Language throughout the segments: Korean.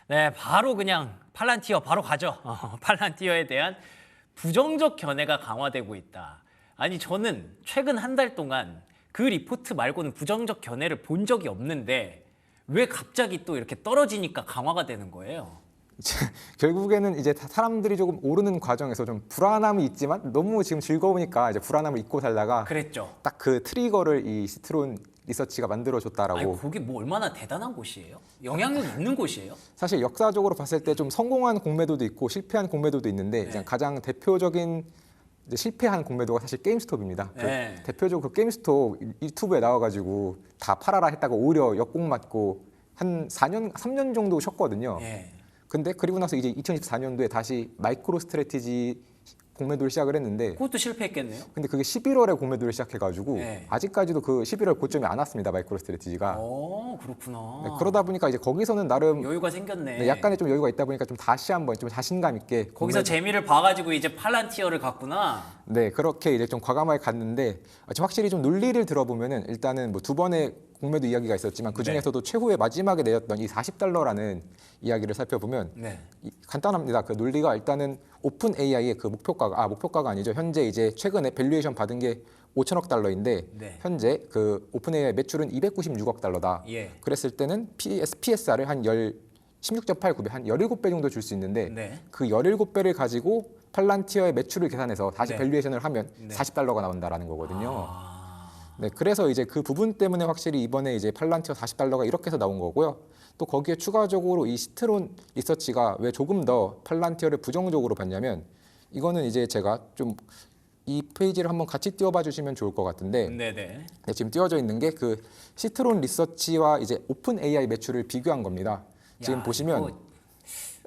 네, 바로 그냥 팔란티어 바로 가죠. 팔란티어에 대한 부정적 견해가 강화되고 있다. 아니 저는 최근 한 달 동안 그 리포트 말고는 부정적 견해를 본 적이 없는데 왜 갑자기 또 이렇게 떨어지니까 강화가 되는 거예요? 결국에는 이제 사람들이 조금 오르는 과정에서 좀 불안함이 있지만 너무 지금 즐거우니까 이제 불안함을 잊고 살다가 그랬죠. 딱 그 트리거를 이 시트론 리서치가 만들어줬다라고. 아니 거기 뭐 얼마나 대단한 곳이에요? 영향력 있는 곳이에요? 사실 역사적으로 봤을 때 좀 성공한 공매도도 있고 실패한 공매도도 있는데 네. 가장 대표적인 이제 실패한 공매도가 사실 게임스톱입니다. 네. 대표적으로 그 게임스톱 유튜브에 나와가지고 다 팔아라 했다가 오히려 역공 맞고 한 3년 정도 쉬었거든요. 예. 근데 그리고 나서 이제 2024년도에 다시 마이크로 스트래티지 공매도를 시작을 했는데 그것도 실패했겠네요. 근데 그게 11월에 공매도를 시작해가지고 네. 아직까지도 그 11월 고점이 안 왔습니다. 마이크로 스트래티지가. 그렇구나. 네, 그러다 보니까 이제 거기서는 나름 여유가 생겼네. 네, 약간의 좀 여유가 있다 보니까 좀 다시 한번 좀 자신감 있게 거기서 재미를 봐가지고 이제 팔란티어를 갔구나. 네, 그렇게 이제 좀 과감하게 갔는데 지금 확실히 좀 논리를 들어보면은 일단은 뭐 두 번의 공매도 이야기가 있었지만 그 중에서도 최후의 마지막에 내렸던 이 $40라는 이야기를 살펴보면 네. 간단합니다. 그 논리가 일단은 오픈 AI의 그 목표가가 아니죠. 현재 이제 최근에 밸류에이션 받은 게 5천억 달러인데 네. 현재 그 오픈 AI 매출은 296억 달러다. 예. 그랬을 때는 PSR을 한 16.89배, 한 17배 정도 줄 수 있는데 네. 그 17배를 가지고 팔란티어의 매출을 계산해서 다시 네. 밸류에이션을 하면 네. $40가 나온다라는 거거든요. 아. 네, 그래서 이제 그 부분 때문에 확실히 이번에 이제 팔란티어 $40가 이렇게 해서 나온 거고요. 또 거기에 추가적으로 이 시트론 리서치가 왜 조금 더 팔란티어를 부정적으로 봤냐면 이거는 이제 제가 좀 이 페이지를 한번 같이 띄워봐 주시면 좋을 것 같은데 네네. 네, 지금 띄워져 있는 게 그 시트론 리서치와 이제 오픈 AI 매출을 비교한 겁니다. 지금 야, 보시면 이거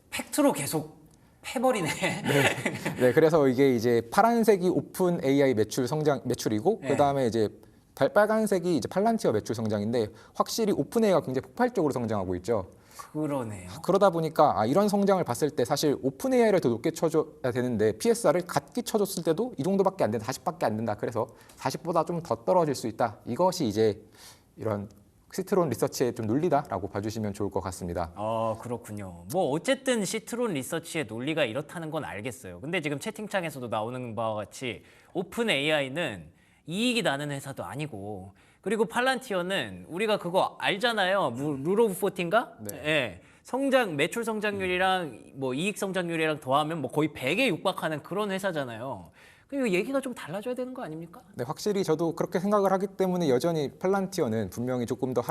팩트로 계속 패버리네. 네, 그래서 이게 이제 파란색이 오픈 AI 매출이고 네. 그다음에 이제 빨간색이 이제 팔란티어 매출 성장인데 확실히 오픈 AI가 굉장히 폭발적으로 성장하고 있죠. 그러네요. 그러다 보니까 이런 성장을 봤을 때 사실 오픈 AI를 더 높게 쳐줘야 되는데 PSR을 같게 쳐줬을 때도 이 정도밖에 안 된다, 40밖에 안 된다. 그래서 40보다 좀 더 떨어질 수 있다. 이것이 이제 이런 시트론 리서치의 좀 논리다라고 봐주시면 좋을 것 같습니다. 그렇군요. 뭐 어쨌든 시트론 리서치의 논리가 이렇다는 건 알겠어요. 근데 지금 채팅창에서도 나오는 바와 같이 오픈 AI는 이익이 나는 회사도 아니고 그리고 팔란티어는 우리가 그거 알잖아요. 룰 오브 포틴가? 네. 예. 매출 성장률이랑 뭐 이익 성장률이랑 더하면 뭐 거의 100에 육박하는 그런 회사잖아요. 그 얘기가 좀 달라져야 되는 거 아닙니까? 네, 확실히 저도 그렇게 생각을 하기 때문에 여전히 팔란티어는 분명히 조금 더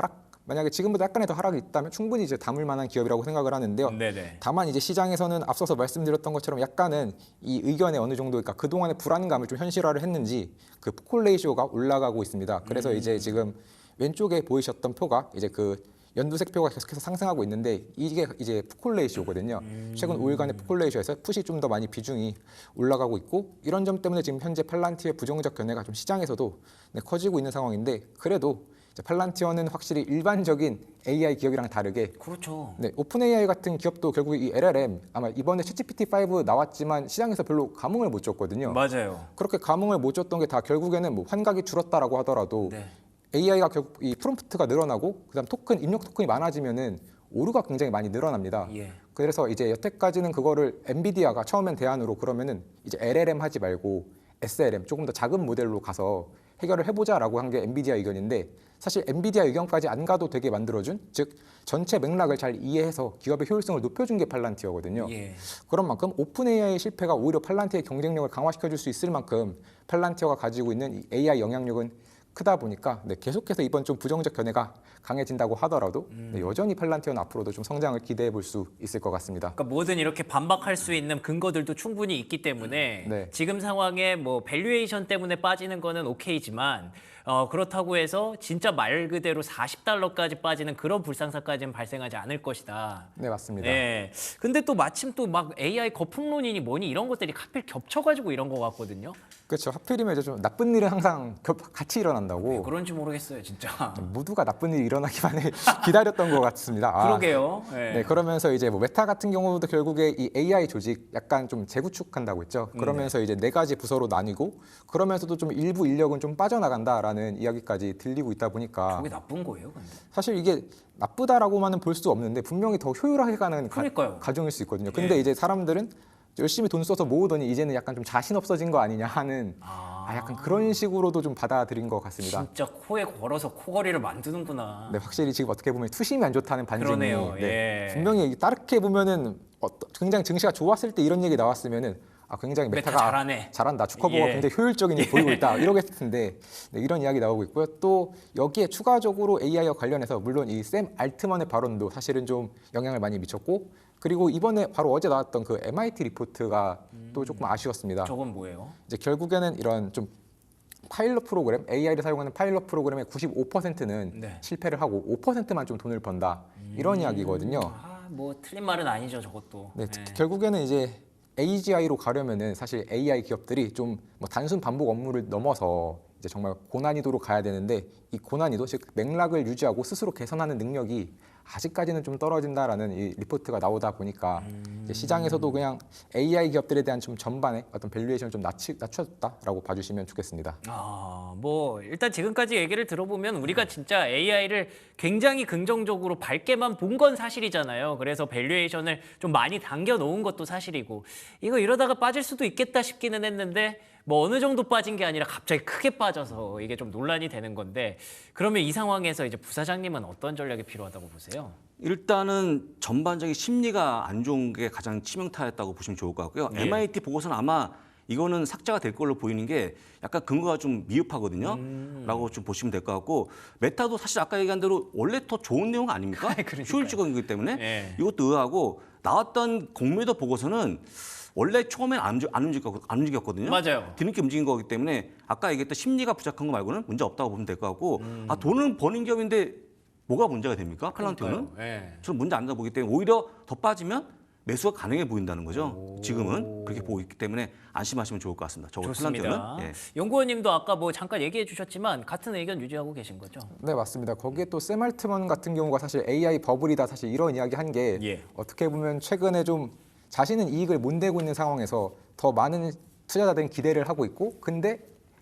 만약에 지금보다 약간의 더 하락이 있다면 충분히 이제 담을 만한 기업이라고 생각을 하는데요. 네네. 다만 이제 시장에서는 앞서서 말씀드렸던 것처럼 약간은 이 의견에 어느 정도 그러니까 그동안의 불안감을 좀 현실화를 했는지 그 포콜 레이시오가 올라가고 있습니다. 그래서 이제 지금 왼쪽에 보이셨던 표가 이제 그 연두색 표가 계속해서 상승하고 있는데 이게 이제 포콜 레이시오거든요. 최근 5일간의 포콜 레이시오에서 풋이 좀 더 많이 비중이 올라가고 있고 이런 점 때문에 지금 현재 팔란티어의 부정적 견해가 좀 시장에서도 커지고 있는 상황인데 그래도 이제 팔란티어는 확실히 일반적인 AI 기업이랑 다르게 그렇죠. 네, 오픈 AI 같은 기업도 결국 이 LLM 아마 이번에 챗GPT5 나왔지만 시장에서 별로 감흥을 못 줬거든요. 맞아요. 그렇게 감흥을 못 줬던 게 다 결국에는 뭐 환각이 줄었다라고 하더라도 네. AI가 결국 이 프롬프트가 늘어나고 그다음 입력 토큰이 많아지면은 오류가 굉장히 많이 늘어납니다. 예. 그래서 이제 여태까지는 그거를 엔비디아가 처음엔 대안으로 그러면은 이제 LLM 하지 말고 SLM 조금 더 작은 모델로 가서 해결을 해보자라고 한 게 엔비디아 의견인데 사실 엔비디아 의견까지 안 가도 되게 만들어준 즉 전체 맥락을 잘 이해해서 기업의 효율성을 높여준 게 팔란티어거든요. 예. 그런 만큼 오픈 AI의 실패가 오히려 팔란티어의 경쟁력을 강화시켜줄 수 있을 만큼 팔란티어가 가지고 있는 이 AI 영향력은 크다 보니까 계속해서 이번 좀 부정적 견해가 강해진다고 하더라도 여전히 팔란티어는 앞으로도 좀 성장을 기대해 볼 수 있을 것 같습니다. 그러니까 뭐든 이렇게 반박할 수 있는 근거들도 충분히 있기 때문에 네. 지금 상황에 뭐 밸류에이션 때문에 빠지는 거는 오케이지만 그렇다고 해서 진짜 말 그대로 $40까지 빠지는 그런 불상사까지는 발생하지 않을 것이다. 네, 맞습니다. 네. 근데 또 마침 또 막 AI 거품론이니 뭐니 이런 것들이 하필 겹쳐가지고 이런 거 같거든요. 그렇죠. 하필이면 이제 좀 나쁜 일은 항상 같이 일어난다고. 왜 그런지 모르겠어요, 진짜. 모두가 나쁜 일이 일어나기만을 기다렸던 것 같습니다. 그러게요. 네. 네, 그러면서 이제 뭐 메타 같은 경우도 결국에 이 AI 조직 약간 좀 재구축한다고 했죠. 그러면서 이제 4가지 부서로 나뉘고 그러면서도 좀 일부 인력은 좀 빠져나간다라는 않는다라는 이야기까지 들리고 있다 보니까 저게 나쁜 거예요, 근데? 사실 이게 나쁘다라고만은 볼 수 없는데 분명히 더 효율하게 가는 그러니까요. 가정일 수 있거든요. 근데 이제 사람들은 열심히 돈 써서 모으더니 이제는 약간 좀 자신 없어진 거 아니냐 하는 약간 그런 식으로도 좀 받아들인 것 같습니다. 진짜 코에 걸어서 코걸이를 만드는구나. 네, 확실히 지금 어떻게 보면 투심이 안 좋다는 반증이 그러네요. 네, 예. 분명히 따르게 보면은 굉장히 증시가 좋았을 때 이런 얘기 나왔으면은 굉장히 메타 메타가 잘하네. 잘한다. 주커버가 예. 굉장히 효율적인 일 보이고 있다. 이러겠을 텐데 네, 이런 이야기 나오고 있고요. 또 여기에 추가적으로 AI와 관련해서 물론 이 샘 알트만의 발언도 사실은 좀 영향을 많이 미쳤고 그리고 이번에 바로 어제 나왔던 그 MIT 리포트가 또 조금 아쉬웠습니다. 저건 뭐예요? 이제 결국에는 이런 좀 파일럿 프로그램, AI를 사용하는 파일럿 프로그램의 95%는 네. 실패를 하고 5%만 좀 돈을 번다. 이런 이야기거든요. 뭐 틀린 말은 아니죠, 저것도. 네, 예. 결국에는 이제 AGI로 가려면은 사실 AI 기업들이 좀 뭐 단순 반복 업무를 넘어서 이제 정말 고난이도로 가야 되는데 이 고난이도 즉 맥락을 유지하고 스스로 개선하는 능력이 아직까지는 좀 떨어진다라는 이 리포트가 나오다 보니까 이제 시장에서도 그냥 AI 기업들에 대한 좀 전반의 어떤 밸류에이션을 좀 낮췄다라고 봐주시면 좋겠습니다. 뭐 일단 지금까지 얘기를 들어보면 우리가 진짜 AI를 굉장히 긍정적으로 밝게만 본 건 사실이잖아요. 그래서 밸류에이션을 좀 많이 당겨 놓은 것도 사실이고 이거 이러다가 빠질 수도 있겠다 싶기는 했는데 뭐 어느 정도 빠진 게 아니라 갑자기 크게 빠져서 이게 좀 논란이 되는 건데 그러면 이 상황에서 이제 부사장님은 어떤 전략이 필요하다고 보세요? 일단은 전반적인 심리가 안 좋은 게 가장 치명타였다고 보시면 좋을 것 같고요. 예. MIT 보고서는 아마 이거는 삭제가 될 걸로 보이는 게 약간 근거가 좀 미흡하거든요. 라고 좀 보시면 될 것 같고 메타도 사실 아까 얘기한 대로 원래 더 좋은 내용 아닙니까? 그러니까요. 효율적인 거기 때문에 예. 이것도 의아하고 나왔던 공매도 보고서는 원래 처음엔 안 움직였거든요. 맞아요. 뒤늦게 움직인 거기 때문에 아까 얘기했던 심리가 부족한 거 말고는 문제 없다고 보면 될 것 같고 돈은 버는 기업인데 뭐가 문제가 됩니까? 팔란티오는? 예. 저는 문제 안 된다고 보기 때문에 오히려 더 빠지면 매수가 가능해 보인다는 거죠. 지금은 그렇게 보고 있기 때문에 안심하시면 좋을 것 같습니다. 적어도 좋습니다. 팔란티오는. 예. 연구원님도 아까 뭐 잠깐 얘기해 주셨지만 같은 의견 유지하고 계신 거죠? 네, 맞습니다. 거기에 또 샘 알트먼 같은 경우가 사실 AI 버블이다 사실 이런 이야기 한 게 예. 어떻게 보면 최근에 좀 자신은 이익을 못 내고 있는 상황에서 더 많은 투자자들은 기대를 하고 있고 근데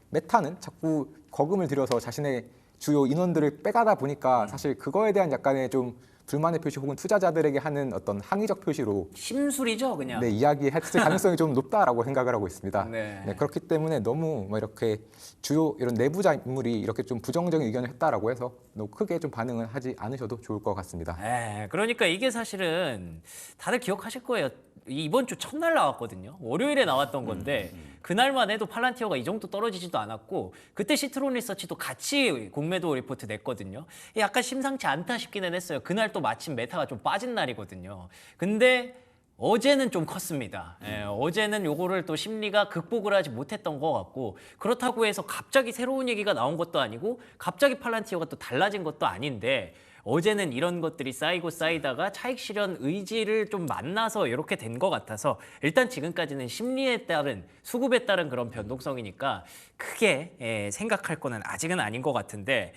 메타는 자꾸 거금을 들여서 자신의 주요 인원들을 빼가다 보니까 사실 그거에 대한 약간의 좀 불만의 표시 혹은 투자자들에게 하는 어떤 항의적 표시로 심술이죠, 그냥. 네, 이야기했을 가능성이 좀 높다라고 생각을 하고 있습니다. 네. 네, 그렇기 때문에 너무 뭐 이렇게 주요 이런 내부자 인물이 이렇게 좀 부정적인 의견을 했다라고 해서 너무 크게 좀 반응을 하지 않으셔도 좋을 것 같습니다. 그러니까 이게 사실은 다들 기억하실 거예요. 이번 주 첫날 나왔거든요. 월요일에 나왔던 건데 그날만 해도 팔란티어가 이 정도 떨어지지도 않았고 그때 시트론 리서치도 같이 공매도 리포트 냈거든요. 약간 심상치 않다 싶기는 했어요. 그날 또 마침 메타가 좀 빠진 날이거든요. 근데 어제는 좀 컸습니다. 어제는 요거를 또 심리가 극복을 하지 못했던 것 같고 그렇다고 해서 갑자기 새로운 얘기가 나온 것도 아니고 갑자기 팔란티어가 또 달라진 것도 아닌데 어제는 이런 것들이 쌓이고 쌓이다가 차익 실현 의지를 좀 만나서 이렇게 된 것 같아서 일단 지금까지는 심리에 따른 수급에 따른 그런 변동성이니까 크게 생각할 거는 아직은 아닌 것 같은데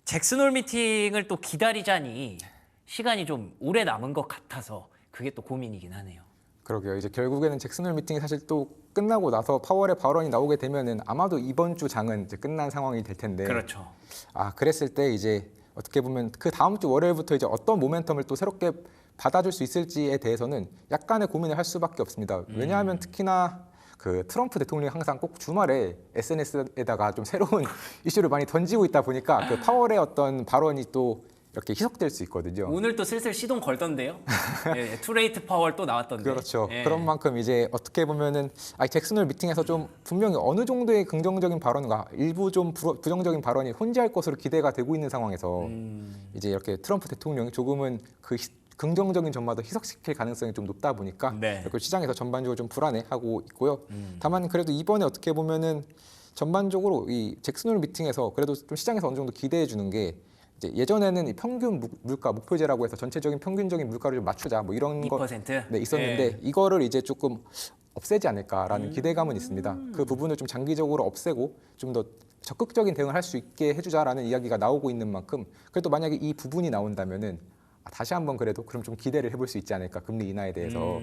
잭슨홀 미팅을 또 기다리자니 시간이 좀 오래 남은 것 같아서 그게 또 고민이긴 하네요. 그러게요. 이제 결국에는 잭슨홀 미팅이 사실 또 끝나고 나서 파월의 발언이 나오게 되면은 아마도 이번 주 장은 이제 끝난 상황이 될 텐데. 그렇죠. 그랬을 때 이제 어떻게 보면 그 다음 주 월요일부터 이제 어떤 모멘텀을 또 새롭게 받아줄 수 있을지에 대해서는 약간의 고민을 할 수밖에 없습니다. 왜냐하면 특히나 그 트럼프 대통령이 항상 꼭 주말에 SNS에다가 좀 새로운 이슈를 많이 던지고 있다 보니까 그 파월의 어떤 발언이 또 이렇게 희석될 수 있거든요. 오늘 또 슬슬 시동 걸던데요. 투레이트 파월 또 나왔던데. 그렇죠. 그런 만큼 이제 어떻게 보면은 잭슨홀 미팅에서 좀 분명히 어느 정도의 긍정적인 발언과 일부 좀 부정적인 발언이 혼재할 것으로 기대가 되고 있는 상황에서 이제 이렇게 트럼프 대통령이 조금은 그 긍정적인 점마다 희석시킬 가능성이 좀 높다 보니까 이렇게 시장에서 전반적으로 좀 불안해하고 있고요. 다만 그래도 이번에 어떻게 보면은 전반적으로 이 잭슨홀 미팅에서 그래도 좀 시장에서 어느 정도 기대해 주는 게 예전에는 이 평균 물가 목표제라고 해서 전체적인 평균적인 물가를 좀 맞추자 뭐 이런 2%? 네, 있었는데 이거를 이제 조금 없애지 않을까라는 기대감은 있습니다. 그 부분을 좀 장기적으로 없애고 좀 더 적극적인 대응을 할 수 있게 해주자라는 이야기가 나오고 있는 만큼 그래도 만약에 이 부분이 나온다면은 다시 한번 그래도 그럼 좀 기대를 해볼 수 있지 않을까 금리 인하에 대해서.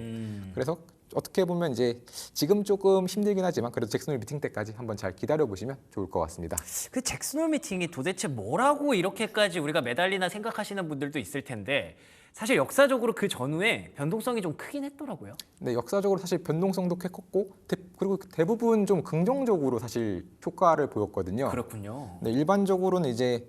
그래서 어떻게 보면 이제 지금 조금 힘들긴 하지만 그래도 잭슨홀 미팅 때까지 한번 잘 기다려 보시면 좋을 것 같습니다. 그 잭슨홀 미팅이 도대체 뭐라고 이렇게까지 우리가 매달리나 생각하시는 분들도 있을 텐데 사실 역사적으로 그 전후에 변동성이 좀 크긴 했더라고요. 네, 역사적으로 사실 변동성도 꽤 컸고 그리고 대부분 좀 긍정적으로 사실 효과를 보였거든요. 그렇군요. 네, 일반적으로는 이제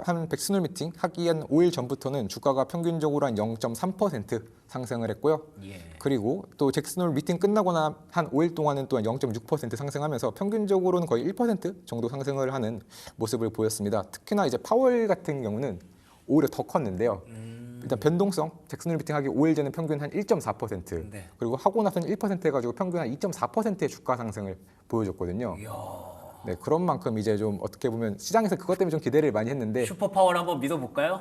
한 백스놀 미팅 하기 한 5일 전부터는 주가가 평균적으로 한 0.3% 상승을 했고요. 예. 그리고 또 잭슨홀 미팅 끝나고 한 5일 동안은 또한 0.6% 상승하면서 평균적으로는 거의 1% 정도 상승을 하는 모습을 보였습니다. 특히나 이제 파월 같은 경우는 오히려 더 컸는데요. 일단 변동성, 잭슨홀 미팅 하기 5일 전에 평균 한 1.4%, 네. 그리고 하고 나서는 1% 해가지고 평균 한 2.4%의 주가 상승을 보여줬거든요. 네, 그런 만큼 이제 좀 어떻게 보면 시장에서 그것 때문에 좀 기대를 많이 했는데 슈퍼파워를 한번 믿어볼까요?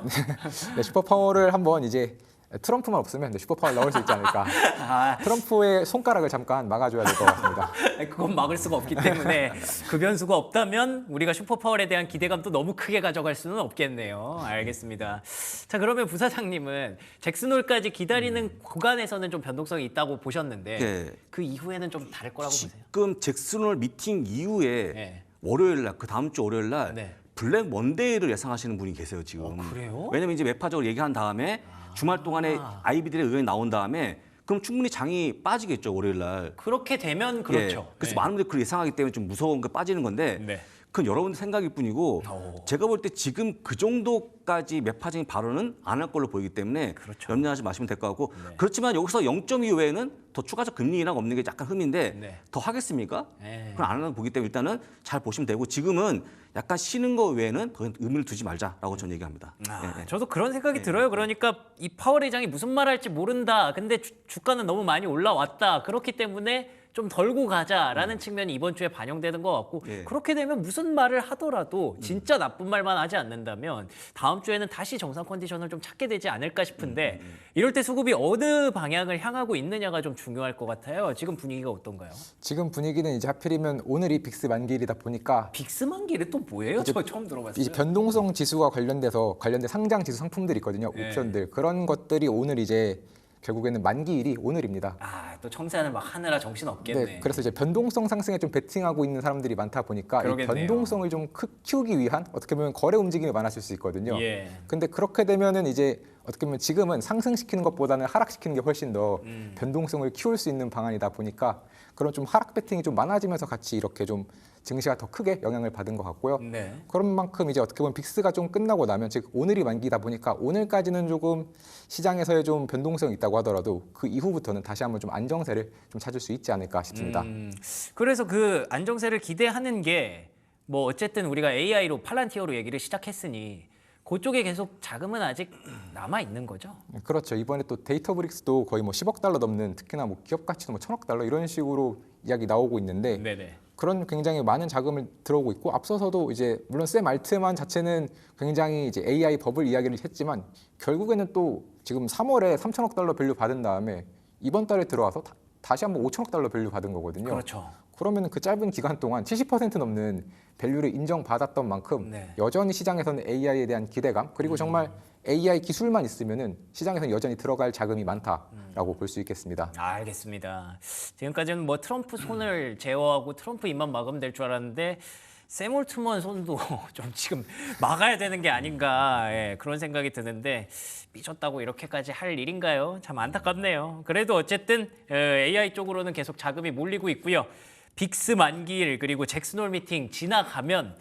네, 슈퍼파워를 한번 이제 트럼프만 없으면 슈퍼파워를 넣을 수 있지 않을까. 아, 트럼프의 손가락을 잠깐 막아줘야 될 것 같습니다. 그건 막을 수가 없기 때문에 그 변수가 없다면 우리가 슈퍼파워에 대한 기대감도 너무 크게 가져갈 수는 없겠네요. 알겠습니다. 자, 그러면 부사장님은 잭슨홀까지 기다리는 구간에서는 좀 변동성이 있다고 보셨는데 네. 그 이후에는 좀 다를 거라고 보세요? 지금 잭슨홀 미팅 이후에 네. 월요일 날, 그 다음 주 월요일 날 네. 블랙 먼데이를 예상하시는 분이 계세요 지금. 그래요? 왜냐면 이제 매파적으로 얘기한 다음에 주말 동안에 아이비들의 의견이 나온 다음에 그럼 충분히 장이 빠지겠죠 월요일 날. 그렇게 되면 그렇죠. 예, 그래서 네. 많은 분들이 그걸 예상하기 때문에 좀 무서운 거 빠지는 건데 네. 그건 여러분들 생각일 뿐이고 오. 제가 볼 때 지금 그 정도까지 매파적인 발언은 안 할 걸로 보이기 때문에 그렇죠. 염려하지 마시면 될 것 같고 네. 그렇지만 여기서 0.2 외에는 더 추가적 금리 인하가 없는 게 약간 흠인데 네. 더 하겠습니까? 네. 그건 안 하는 보기 때문에 일단은 잘 보시면 되고 지금은 약간 쉬는 거 외에는 더 의미를 두지 말자라고 저는 얘기합니다. 예, 예. 저도 그런 생각이 들어요. 그러니까 이 파월 의장이 무슨 말 할지 모른다. 근데 주가는 너무 많이 올라왔다. 그렇기 때문에 좀 덜고 가자라는 측면이 이번 주에 반영되는 것 같고 예. 그렇게 되면 무슨 말을 하더라도 진짜 나쁜 말만 하지 않는다면 다음 주에는 다시 정상 컨디션을 좀 찾게 되지 않을까 싶은데 이럴 때 수급이 어느 방향을 향하고 있느냐가 좀 중요할 것 같아요. 지금 분위기가 어떤가요? 지금 분위기는 이제 하필이면 오늘이 빅스 만기일이다 보니까 빅스만기를 또 뭐예요? 저 처음 들어봤어요. 이제 변동성 지수가 관련된 상장 지수 상품들이 있거든요. 네. 옵션들. 그런 것들이 오늘 이제 결국에는 만기일이 오늘입니다. 또 청산을 막 하느라 정신 없겠네. 네, 그래서 이제 변동성 상승에 좀 베팅하고 있는 사람들이 많다 보니까 이 그러겠네요. 변동성을 좀 키우기 위한 어떻게 보면 거래 움직임이 많아질 수 있거든요. 예. 근데 그렇게 되면은 이제 어떻게 보면 지금은 상승시키는 것보다는 하락시키는 게 훨씬 더 변동성을 키울 수 있는 방안이다 보니까 그런 좀 하락 베팅이 좀 많아지면서 같이 이렇게 좀 증시가 더 크게 영향을 받은 것 같고요. 네. 그런 만큼 이제 어떻게 보면 빅스가 좀 끝나고 나면 즉 오늘이 만기다 보니까 오늘까지는 조금 시장에서의 좀 변동성이 있다고 하더라도 그 이후부터는 다시 한번 좀 안정세를 좀 찾을 수 있지 않을까 싶습니다. 그래서 그 안정세를 기대하는 게 뭐 어쨌든 우리가 AI로 팔란티어로 얘기를 시작했으니 그쪽에 계속 자금은 아직 남아 있는 거죠. 그렇죠. 이번에 또 데이터브릭스도 거의 뭐 10억 달러 넘는 특히나 뭐 기업 가치도 뭐 1,000억 달러 이런 식으로 이야기 나오고 있는데 네네. 그런 굉장히 많은 자금을 들어오고 있고 앞서서도 이제 물론 샘 알트만 자체는 굉장히 이제 AI 버블 이야기를 했지만 결국에는 또 지금 3월에 3,000억 달러 밸류 받은 다음에 이번 달에 들어와서 다시 한번 5,000억 달러 밸류 받은 거거든요. 그렇죠. 그러면 그 짧은 기간 동안 70% 넘는 밸류를 인정받았던 만큼 네. 여전히 시장에서는 AI에 대한 기대감 그리고 정말 AI 기술만 있으면은 시장에서는 여전히 들어갈 자금이 많다라고 볼 수 있겠습니다. 알겠습니다. 지금까지는 뭐 트럼프 손을 제어하고 트럼프 입만 막으면 될 줄 알았는데 샘 올트먼 손도 좀 지금 막아야 되는 게 아닌가 그런 생각이 드는데 삐졌다고 이렇게까지 할 일인가요? 참 안타깝네요. 그래도 어쨌든 AI 쪽으로는 계속 자금이 몰리고 있고요. 빅스 만기일 그리고 잭슨홀 미팅 지나가면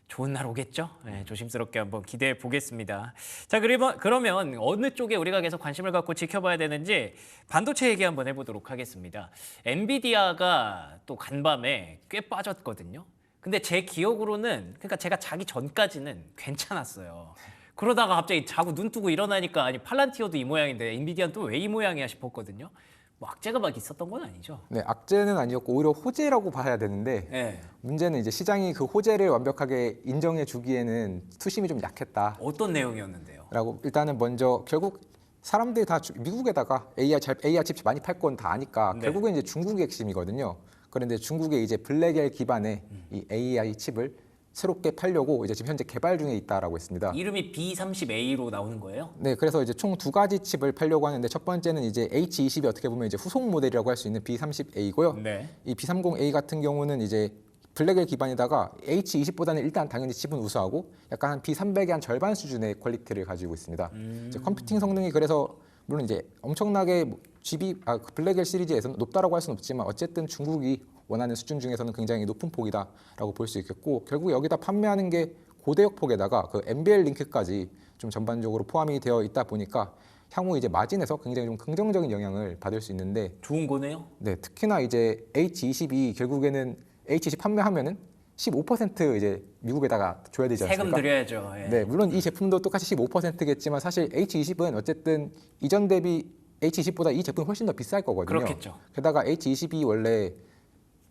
좋은 날 오겠죠? 조심스럽게 한번 기대해 보겠습니다. 자, 그러면 어느 쪽에 우리가 계속 관심을 갖고 지켜봐야 되는지 반도체 얘기 한번 해보도록 하겠습니다. 엔비디아가 또 간밤에 꽤 빠졌거든요. 근데 제 기억으로는 그러니까 제가 자기 전까지는 괜찮았어요. 그러다가 갑자기 자고 눈 뜨고 일어나니까 아니 팔란티어도 이 모양인데 엔비디아는 또 왜 이 모양이야 싶었거든요. 뭐 악재가 막 있었던 건 아니죠? 네, 악재는 아니었고 오히려 호재라고 봐야 되는데 네. 문제는 이제 시장이 그 호재를 완벽하게 인정해 주기에는 투심이 좀 약했다. 어떤 내용이었는데요? 라고 일단은 먼저 결국 사람들이 다 미국에다가 AI 칩 많이 팔 건 다 아니까 네. 결국은 이제 중국이 핵심이거든요. 그런데 중국의 이제 블랙엘 기반의 이 AI 칩을 새롭게 팔려고 이제 지금 현재 개발 중에 있다라고 했습니다. 이름이 B30A로 나오는 거예요? 네, 그래서 이제 총 2가지 칩을 팔려고 하는데 첫 번째는 이제 H20이 어떻게 보면 이제 후속 모델이라고 할 수 있는 B30A고요. 네. 이 B30A 같은 경우는 이제 블랙엘 기반이다가 H20보다는 일단 당연히 칩은 우수하고 약간 한 B300의 한 절반 수준의 퀄리티를 가지고 있습니다. 이제 컴퓨팅 성능이 그래서 물론 이제 엄청나게 그 블랙엘 시리즈에서는 높다라고 할 수는 없지만 어쨌든 중국이 원하는 수준 중에서는 굉장히 높은 폭이다라고 볼 수 있겠고 결국 여기다 판매하는 게 고대역 폭에다가 그 NBL 링크까지 좀 전반적으로 포함이 되어 있다 보니까 향후 이제 마진에서 굉장히 좀 긍정적인 영향을 받을 수 있는데 좋은 거네요. 네, 특히나 이제 H20이 결국에는 H20 판매하면은 15% 이제 미국에다가 줘야 되지 않습니까? 세금 드려야죠. 예. 네, 물론 이 제품도 똑같이 15%겠지만 사실 H20은 어쨌든 이전 대비 H20보다 이 제품이 훨씬 더 비쌀 거거든요. 그렇겠죠. 게다가 H20이 원래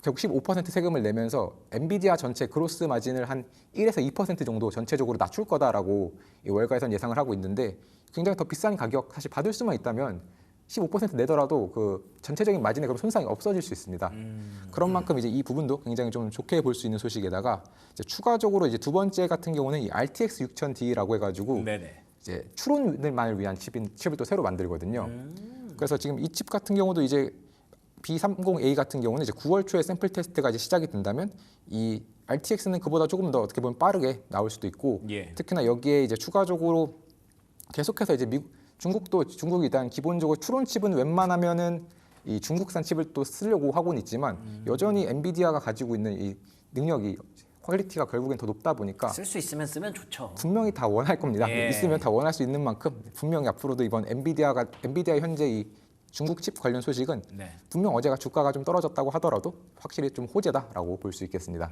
결국 15% 세금을 내면서 엔비디아 전체 그로스 마진을 한 1에서 2% 정도 전체적으로 낮출 거다라고 이 월가에선 예상을 하고 있는데 굉장히 더 비싼 가격 사실 받을 수만 있다면 15% 내더라도 그 전체적인 마진에 그런 손상이 없어질 수 있습니다. 그런 만큼 이제 이 부분도 굉장히 좀 좋게 볼 수 있는 소식에다가 이제 추가적으로 이제 두 번째 같은 경우는 이 RTX 6000D라고 해가지고 네네. 이제 추론만을 위한 칩을 또 새로 만들거든요. 그래서 지금 이 칩 같은 경우도 이제 B30A 같은 경우는 이제 9월 초에 샘플 테스트가 이제 시작이 된다면 이 RTX는 그보다 조금 더 어떻게 보면 빠르게 나올 수도 있고 예. 특히나 여기에 이제 추가적으로 계속해서 이제 중국이 일단 기본적으로 추론 칩은 웬만하면은 이 중국산 칩을 또 쓰려고 하고는 있지만 여전히 엔비디아가 가지고 있는 이 능력이 퀄리티가 결국엔 더 높다 보니까 쓸 수 있으면 쓰면 좋죠. 분명히 다 원할 겁니다. 예. 있으면 다 원할 수 있는 만큼 분명히 앞으로도 이번 엔비디아 현재 이 중국 칩 관련 소식은 네. 분명 어제가 주가가 좀 떨어졌다고 하더라도 확실히 좀 호재다라고 볼 수 있겠습니다.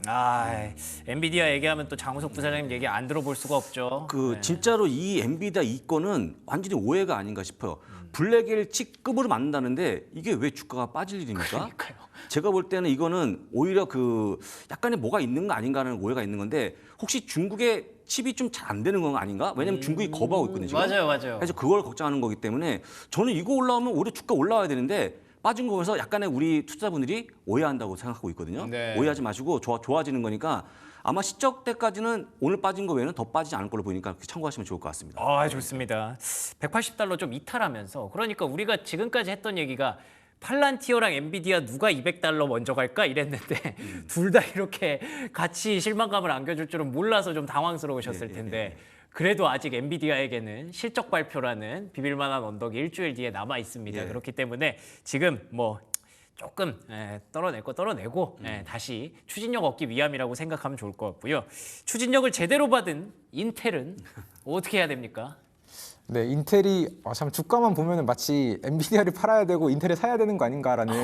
엔비디아 얘기하면 또 장우석 부사장님 얘기 안 들어볼 수가 없죠. 네. 진짜로 이 엔비디아 이 건은 완전히 오해가 아닌가 싶어요. 블랙엘 칩급으로 만든다는데 이게 왜 주가가 빠질 일입니까? 그러니까요. 제가 볼 때는 이거는 오히려 그 약간의 뭐가 있는 거 아닌가 하는 오해가 있는 건데 혹시 중국의 칩이 좀 잘 안 되는 건 아닌가? 왜냐면 중국이 거부하고 있거든요. 지금. 맞아요. 그래서 그걸 걱정하는 거기 때문에 저는 이거 올라오면 오히려 주가 올라와야 되는데 빠진 거 보면서 약간의 우리 투자자분들이 오해한다고 생각하고 있거든요. 네. 오해하지 마시고 좋아지는 거니까 아마 시적 때까지는 오늘 빠진 거 외에는 더 빠지지 않을 걸로 보이니까 그렇게 참고하시면 좋을 것 같습니다. 좋습니다. 180달러 좀 이탈하면서 그러니까 우리가 지금까지 했던 얘기가 팔란티어랑 엔비디아 누가 200달러 먼저 갈까 이랬는데 둘 다 이렇게 같이 실망감을 안겨줄 줄은 몰라서 좀 당황스러우셨을 텐데 그래도 아직 엔비디아에게는 실적 발표라는 비빌만한 언덕이 일주일 뒤에 남아 있습니다. 그렇기 때문에 지금 뭐 조금 떨어낼 거 떨어내고 다시 추진력 얻기 위함이라고 생각하면 좋을 것 같고요. 추진력을 제대로 받은 인텔은 어떻게 해야 됩니까? 네, 인텔이 참 주가만 보면은 마치 엔비디아를 팔아야 되고 인텔을 사야 되는 거 아닌가라는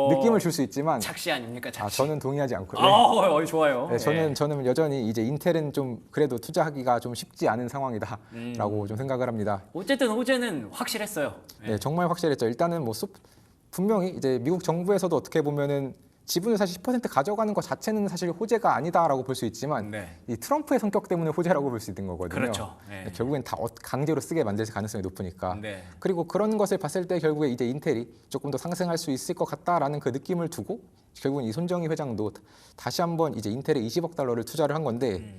느낌을 줄 수 있지만 착시 아닙니까? 착시. 저는 동의하지 않고요. 좋아요. 네, 저는 여전히 이제 인텔은 좀 그래도 투자하기가 좀 쉽지 않은 상황이다라고 좀 생각을 합니다. 어쨌든 호재는 확실했어요. 네, 정말 확실했죠. 일단은 뭐 분명히 이제 미국 정부에서도 어떻게 보면은 지분을 사실 10% 가져가는 것 자체는 사실 호재가 아니다라고 볼 수 있지만 이 트럼프의 성격 때문에 호재라고 볼 수 있는 거거든요. 그렇죠. 결국엔 다 강제로 쓰게 만들 가능성이 높으니까. 네. 그리고 그런 것을 봤을 때 결국에 이제 인텔이 조금 더 상승할 수 있을 것 같다라는 그 느낌을 두고 결국은 이 손정희 회장도 다시 한번 이제 인텔에 20억 달러를 투자를 한 건데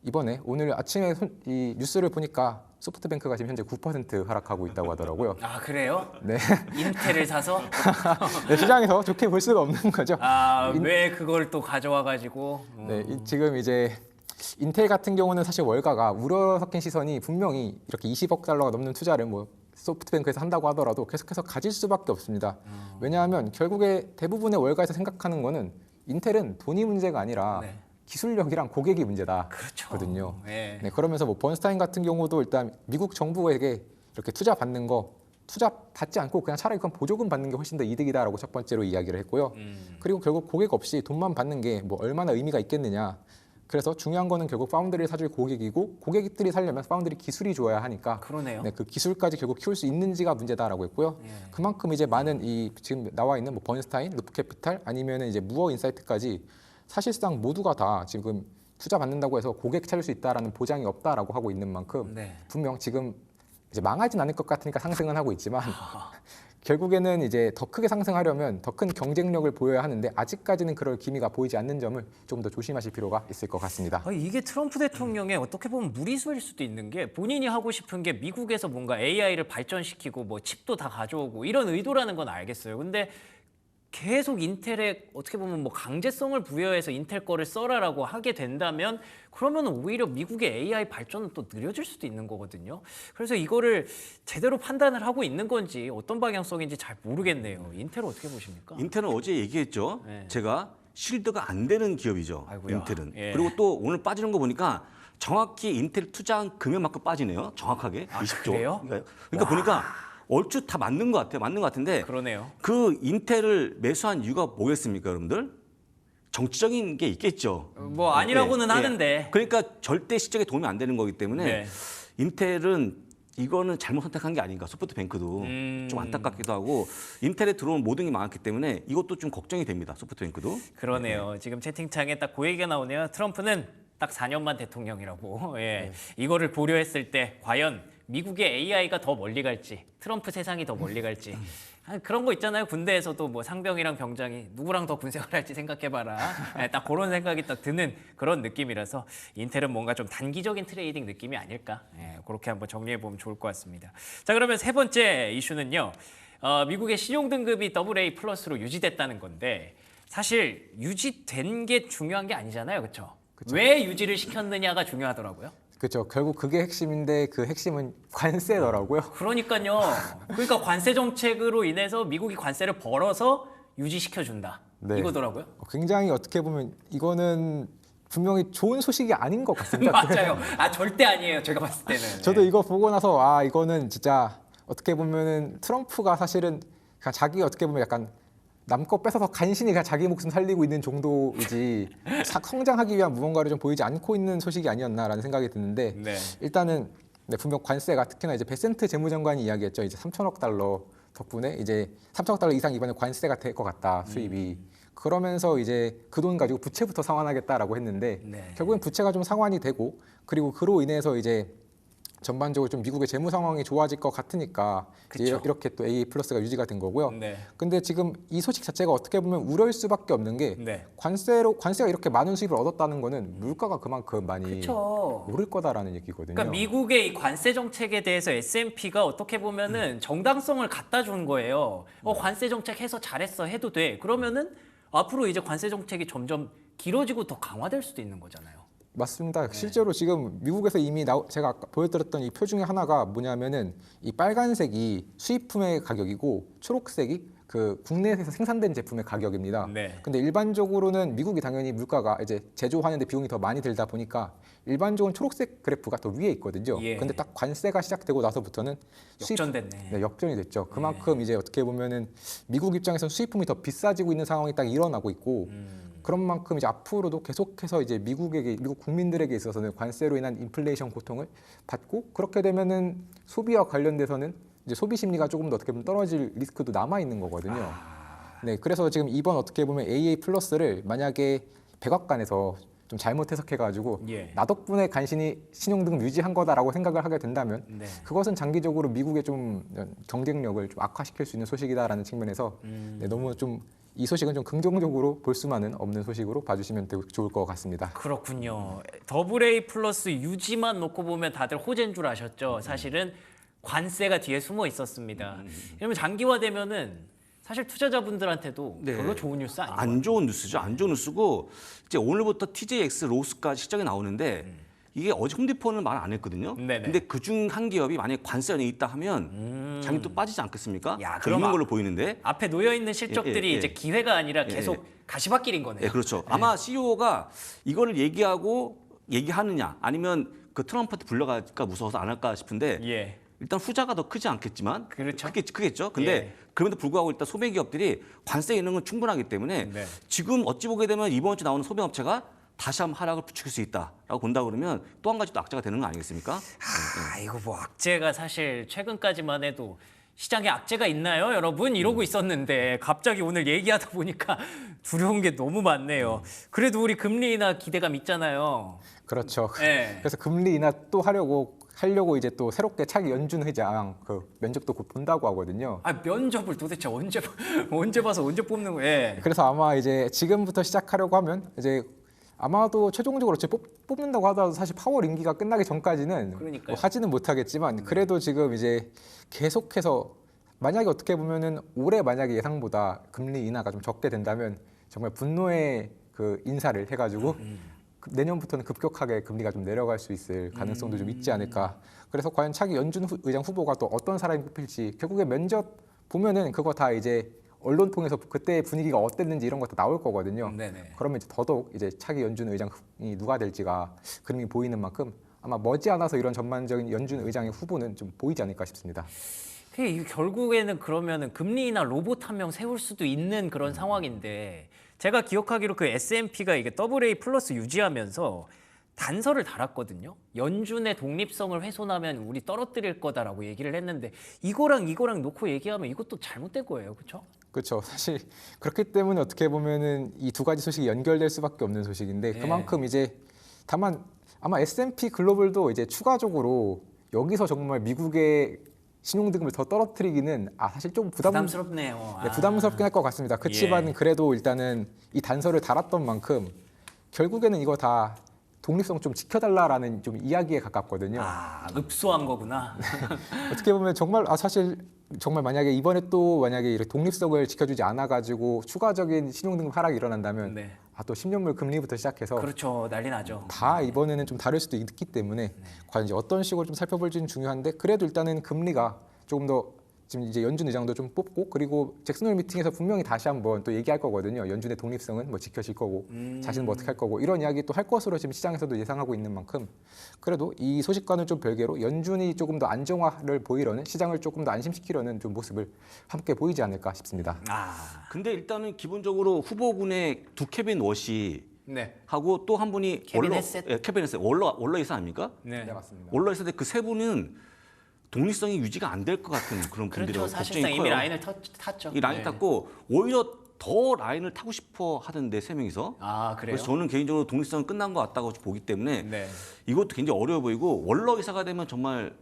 이번에 오늘 아침에 이 뉴스를 보니까 소프트뱅크가 지금 현재 9% 하락하고 있다고 하더라고요. 아 그래요? 네. 인텔을 사서? 네, 시장에서 좋게 볼 수가 없는 거죠. 왜 그걸 또 가져와 가지고? 네, 지금 이제 인텔 같은 경우는 사실 월가가 우려 섞인 시선이 분명히 이렇게 20억 달러가 넘는 투자를 뭐 소프트뱅크에서 한다고 하더라도 계속해서 가질 수밖에 없습니다. 왜냐하면 결국에 대부분의 월가에서 생각하는 인텔은 돈이 문제가 아니라 기술력이랑 고객이 문제다거든요. 네. 네, 그러면서 뭐 번스타인 같은 경우도 일단 미국 정부에게 이렇게 투자 받는 거 투자 받지 않고 그냥 차라리 그건 보조금 받는 게 훨씬 더 이득이다라고 첫 번째로 이야기를 했고요. 그리고 결국 고객 없이 돈만 받는 게 뭐 얼마나 의미가 있겠느냐. 그래서 중요한 거는 결국 파운드리를 사줄 고객이고 고객들이 살려면 파운드리 기술이 좋아야 하니까 그러네요. 네, 그 기술까지 결국 키울 수 있는지가 문제다라고 했고요. 그만큼 이제 많은 이 지금 나와 있는 뭐 번스타인, 루프캐피탈 아니면은 이제 무어 인사이트까지 사실상 모두가 다 지금 투자 받는다고 해서 고객 찾을 수 있다라는 보장이 없다라고 하고 있는 만큼 분명 지금 이제 망하진 않을 것 같으니까 상승은 하고 있지만 결국에는 이제 더 크게 상승하려면 더 큰 경쟁력을 보여야 하는데 아직까지는 그럴 기미가 보이지 않는 점을 조금 더 조심하실 필요가 있을 것 같습니다. 이게 트럼프 대통령의 어떻게 보면 무리수일 수도 있는 게 본인이 하고 싶은 게 미국에서 뭔가 AI를 발전시키고 뭐 칩도 다 가져오고 이런 의도라는 건 알겠어요. 근데 계속 인텔에 어떻게 보면 뭐 강제성을 부여해서 인텔 거를 써라라고 하게 된다면 그러면 오히려 미국의 AI 발전은 또 느려질 수도 있는 거거든요. 그래서 이거를 제대로 판단을 하고 있는 건지 어떤 방향성인지 잘 모르겠네요. 인텔은 어떻게 보십니까? 인텔은 어제 얘기했죠. 네. 제가 실드가 안 되는 기업이죠. 아이고야. 인텔은. 예. 그리고 또 오늘 빠지는 거 보니까 정확히 인텔 투자한 금액만큼 빠지네요. 정확하게 20조. 그래요? 그러니까 보니까 얼추 다 맞는 것 같아요. 맞는 것 같은데 그러네요. 그 인텔을 매수한 이유가 뭐겠습니까, 여러분들? 정치적인 게 있겠죠. 뭐 아니라고는 예, 예. 하는데. 그러니까 절대 실적에 도움이 안 되는 거기 때문에 네. 인텔은 이거는 잘못 선택한 게 아닌가. 소프트뱅크도 좀 안타깝기도 하고 인텔에 들어온 모든 게 많았기 때문에 이것도 좀 걱정이 됩니다. 소프트뱅크도. 그러네요. 지금 채팅창에 딱 그 얘기가 나오네요. 트럼프는 딱 4년만 대통령이라고. 예. 이거를 고려했을 때 과연 미국의 AI가 더 멀리 갈지, 트럼프 세상이 더 멀리 갈지. 그런 거 있잖아요. 군대에서도 뭐 상병이랑 병장이 누구랑 더 군생활 할지 생각해봐라. 예, 딱 그런 생각이 딱 드는 그런 느낌이라서 인텔은 뭔가 좀 단기적인 트레이딩 느낌이 아닐까. 예, 그렇게 한번 정리해보면 좋을 것 같습니다. 자, 그러면 세 번째 이슈는요. 미국의 신용등급이 AA 플러스로 유지됐다는 건데 사실 유지된 게 중요한 게 아니잖아요. 그렇죠? 왜 유지를 시켰느냐가 중요하더라고요. 그렇죠. 결국 그게 핵심인데 그 핵심은 관세더라고요. 그러니까요. 그러니까 관세 정책으로 인해서 미국이 관세를 벌어서 유지시켜 준다. 네. 이거더라고요. 굉장히 어떻게 보면 이거는 분명히 좋은 소식이 아닌 것 같습니다. 맞아요. 절대 아니에요. 제가 봤을 때는. 저도 이거 보고 나서 이거는 진짜 어떻게 보면은 트럼프가 사실은 그냥 자기 어떻게 보면 약간 남 거 뺏어서 간신히 그냥 자기 목숨 살리고 있는 정도이지 성장하기 위한 무언가를 좀 보이지 않고 있는 소식이 아니었나라는 생각이 드는데 네. 일단은 분명 관세가 특히나 이제 베센트 재무장관이 이야기했죠. 이제 3천억 달러 덕분에 이제 3천억 달러 이상 이번에 관세가 될 것 같다 수입이. 그러면서 이제 그 돈 가지고 부채부터 상환하겠다라고 했는데 네. 결국엔 부채가 좀 상환이 되고 그리고 그로 인해서 이제 전반적으로 좀 미국의 재무 상황이 좋아질 것 같으니까 이제 그쵸. 이렇게 또 AA 플러스가 유지가 된 거고요. 네. 근데 지금 이 소식 자체가 어떻게 보면 우려일 수밖에 없는 게 네. 관세가 이렇게 많은 수입을 얻었다는 거는 물가가 그만큼 많이 그렇죠. 오를 거다라는 얘기거든요. 그러니까 미국의 이 관세 정책에 대해서 S&P가 어떻게 보면은 정당성을 갖다 준 거예요. 관세 정책 해서 잘했어 해도 돼. 그러면은 앞으로 이제 관세 정책이 점점 길어지고 더 강화될 수도 있는 거잖아요. 맞습니다. 실제로 지금 미국에서 이미 제가 아까 보여드렸던 이 표 중에 하나가 뭐냐면은 이 빨간색이 수입품의 가격이고 초록색이 그 국내에서 생산된 제품의 가격입니다. 네. 근데 일반적으로는 미국이 당연히 물가가 이제 제조하는데 비용이 더 많이 들다 보니까 일반적으로 초록색 그래프가 더 위에 있거든요. 예. 근데 딱 관세가 시작되고 나서부터는 역전됐네. 네, 역전이 됐죠. 그만큼 이제 어떻게 보면은 미국 입장에서는 수입품이 더 비싸지고 있는 상황이 딱 일어나고 있고 그런 만큼 이제 앞으로도 계속해서 이제 미국 국민들에게 있어서는 관세로 인한 인플레이션 고통을 받고 그렇게 되면은 소비와 관련돼서는 이제 소비 심리가 조금 더 어떻게 보면 떨어질 리스크도 남아 있는 거거든요. 네, 그래서 지금 이번 어떻게 보면 AA 플러스를 만약에 백악관에서 좀 잘못 해석해가지고 예. 나 덕분에 간신히 신용등급 유지한 거다라고 생각을 하게 된다면 네. 그것은 장기적으로 미국의 좀 경쟁력을 좀 악화시킬 수 있는 소식이다라는 측면에서 네, 너무 좀 이 소식은 좀 긍정적으로 볼 수만은 없는 소식으로 봐주시면 좋을 것 같습니다. 그렇군요. AA 플러스 유지만 놓고 보면 다들 호재인 줄 아셨죠. 사실은 관세가 뒤에 숨어 있었습니다. 이러면 장기화되면은 사실 투자자분들한테도 네. 별로 좋은 뉴스 아니에요. 안 좋은 뉴스죠. 안 좋은 뉴스고 이제 오늘부터 TJX 로스까지 실적이 나오는데 이게 어제 홈디포는 말 안 했거든요. 네네. 근데 그중 한 기업이 만약에 관세 연이 있다 하면 장이 또 빠지지 않겠습니까? 야, 그 그럼 있는 걸로 보이는데. 앞에 놓여 있는 실적들이 예. 이제 기회가 아니라 계속 예. 가시밭길인 거네요. 네, 그렇죠. 아마 CEO가 이거를 얘기하느냐 아니면 그 트럼프한테 불러갈까 무서워서 안 할까 싶은데 예. 일단 후자가 더 크지 않겠지만 그렇죠. 크겠죠. 근데 예. 그럼에도 불구하고 일단 소매 기업들이 관세 있는 건 충분하기 때문에 네. 지금 어찌 보게 되면 이번 주 나오는 소매 업체가 다시 한번 하락을 부추길 수 있다라고 본다 그러면 또 한 가지 또 악재가 되는 거 아니겠습니까? 이거 뭐 악재가 사실 최근까지만 해도 시장에 악재가 있나요, 여러분? 이러고 있었는데 갑자기 오늘 얘기하다 보니까 두려운 게 너무 많네요. 그래도 우리 금리 인하 기대감 있잖아요. 그렇죠. 네. 그래서 금리 인하 또 하려고 하려고 이제 또 새롭게 차기 연준 회장 그 면접도 곧 본다고 하거든요. 아, 면접을 도대체 언제 봐서 언제 뽑는 거예요? 예. 그래서 아마 이제 지금부터 시작하려고 하면 이제 아마도 최종적으로 뽑는다고 하더라도 사실 8월 임기가 끝나기 전까지는 그러니까요. 뭐 하지는 못하겠지만 그래도 지금 이제 계속해서 만약에 어떻게 보면은 올해 만약에 예상보다 금리 인하가 좀 적게 된다면 정말 분노의 그 인사를 해가지고 내년부터는 급격하게 금리가 좀 내려갈 수 있을 가능성도 좀 있지 않을까. 그래서 과연 차기 연준 의장 후보가 또 어떤 사람이 뽑힐지 결국에 면접 보면은 그거 다 이제 언론 통해서 그때 분위기가 어땠는지 이런 거 다 나올 거거든요. 네네. 그러면 이제 더더욱 이제 차기 연준 의장이 누가 될지가 그림이 보이는 만큼 아마 머지않아서 이런 전반적인 연준 의장의 후보는 좀 보이지 않을까 싶습니다. 이게 결국에는 그러면은 금리 인하 로봇 한 명 세울 수도 있는 그런 상황인데 제가 기억하기로 그 S&P가 이게 AA 플러스 유지하면서 단서를 달았거든요. 연준의 독립성을 훼손하면 우리 떨어뜨릴 거다라고 얘기를 했는데 이거랑 놓고 얘기하면 이것도 잘못된 거예요, 그렇죠? 그렇죠. 사실 그렇기 때문에 어떻게 보면은 이 두 가지 소식이 연결될 수밖에 없는 소식인데 네. 그만큼 이제 다만 아마 S&P 글로벌도 이제 추가적으로 여기서 정말 미국의 신용등급을 더 떨어뜨리기는 사실 좀 부담스럽네요. 네, 부담스럽긴 할 것 같습니다. 그렇지만 예. 그래도 일단은 이 단서를 달았던 만큼 결국에는 이거 다 독립성 좀 지켜달라라는 좀 이야기에 가깝거든요. 읍소한 거구나. 어떻게 보면 정말 사실 정말 만약에 이번에 또 만약에 이렇게 독립성을 지켜주지 않아가지고 추가적인 신용등급 하락이 일어난다면 네. 또 10년물 금리부터 시작해서 그렇죠. 난리 나죠. 다 이번에는 좀 다를 수도 있기 때문에 과연 이제 어떤 식으로 좀 살펴볼지는 중요한데 그래도 일단은 금리가 조금 더 지금 이제 연준 의장도 좀 뽑고 그리고 잭슨홀 미팅에서 분명히 다시 한번 또 얘기할 거거든요. 연준의 독립성은 뭐 지켜질 거고 자신은 뭐 어떻게 할 거고 이런 이야기 또 할 것으로 지금 시장에서도 예상하고 있는 만큼 그래도 이 소식과는 좀 별개로 연준이 조금 더 안정화를 보이려는 시장을 조금 더 안심시키려는 좀 모습을 함께 보이지 않을까 싶습니다. 근데 일단은 기본적으로 후보군에 두 케빈 워시 네. 하고 또 한 분이 케빈 헤셋? 케빈 헤셋 월러 이사 아닙니까? 네. 맞습니다. 월러 이사인데 그 세 분은 독립성이 유지가 안 될 것 같은 그런 분들이라고 그렇죠. 걱정이 사실상 커요. 이미 라인을 탔죠. 이 라인 네. 탔고 오히려 더 라인을 타고 싶어 하던데 세 명이서. 그래요? 그래서 저는 개인적으로 독립성은 끝난 것 같다고 보기 때문에 네. 이것도 굉장히 어려워 보이고 월러 이사가 되면 정말